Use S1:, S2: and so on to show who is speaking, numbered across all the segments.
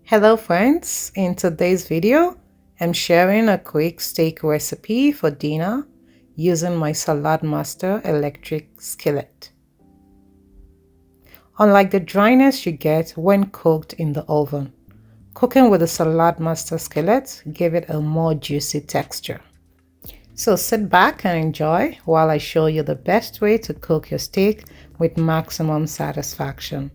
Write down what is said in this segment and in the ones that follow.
S1: Hello friends, in today's video, I'm sharing a quick steak recipe for dinner using my Saladmaster Electric Skillet. Unlike the dryness you get when cooked in the oven, cooking with the Saladmaster Skillet gave it a more juicy texture. So sit back and enjoy while I show you the best way to cook your steak with maximum satisfaction.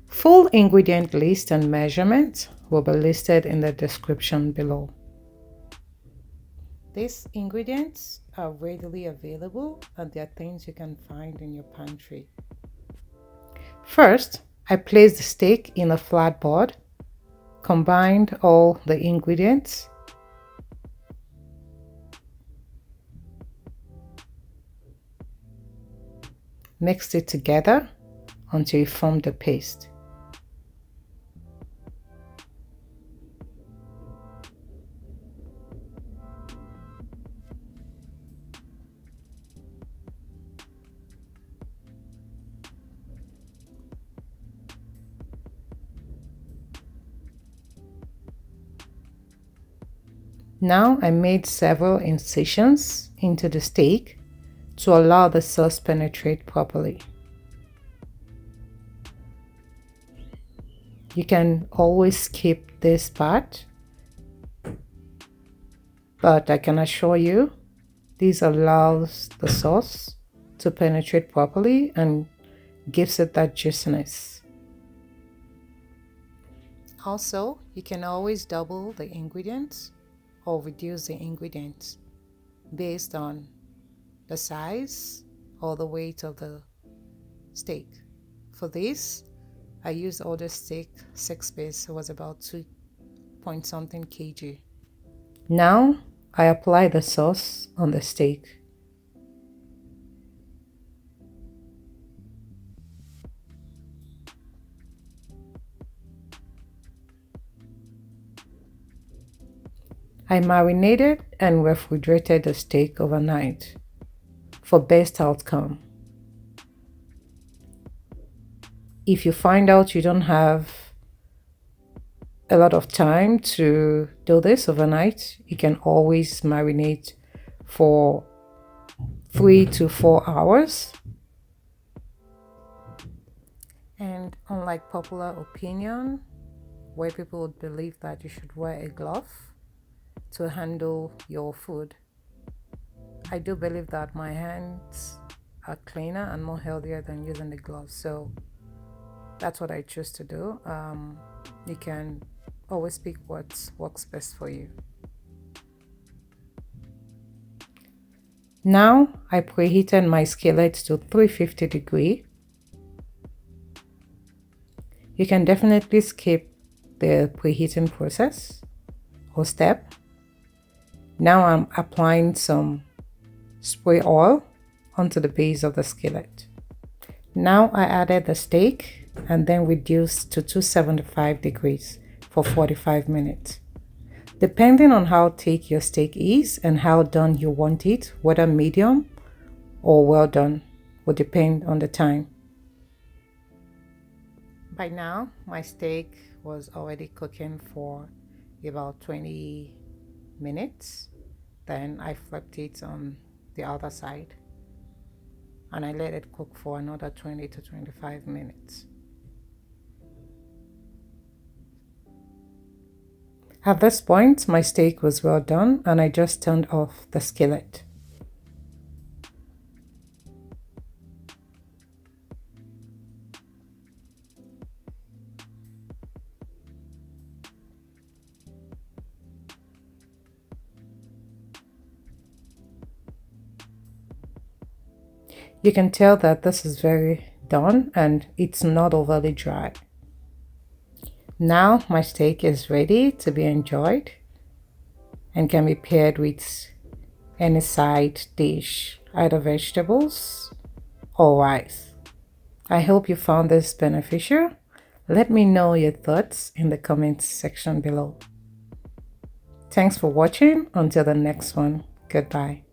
S1: Full ingredient list and measurements will be listed in the description below. These ingredients are readily available and they are things you can find in your pantry. First, I placed the steak in a flat board, combined all the ingredients, mixed it together until it formed a paste. Now I made several incisions into the steak to allow the sauce penetrate properly. You can always skip this part, but I can assure you this allows the sauce to penetrate properly and gives it that juiciness. Also, you can always double the ingredients or reduce the ingredients based on the size or the weight of the steak. For this, I used older steak 6-piece. It was about 2-point-something kg. Now I apply the sauce on the steak. I marinated and refrigerated the steak overnight for best outcome. If you find out you don't have a lot of time to do this overnight, you can always marinate for 3 to 4 hours. And unlike popular opinion, where people would believe that you should wear a glove to handle your food, I do believe that my hands are cleaner and more healthier than using the gloves, so that's what I choose to do. You can always pick what works best for you. Now I preheated my skillet to 350 degrees. You can definitely skip the preheating process or step. Now I'm applying some spray oil onto the base of the skillet. Now I added the steak and then reduced to 275 degrees for 45 minutes. Depending on how thick your steak is and how done you want it, whether medium or well done, will depend on the time. By now, my steak was already cooking for about 20 minutes. Then I flipped it on the other side and I let it cook for another 20 to 25 minutes. At this point, my steak was well done and I just turned off the skillet. You can tell that this is very done and it's not overly dry. Now my steak is ready to be enjoyed and can be paired with any side dish, either vegetables or rice. I hope you found this beneficial. Let me know your thoughts in the comments section below. Thanks for watching. Until the next one, goodbye.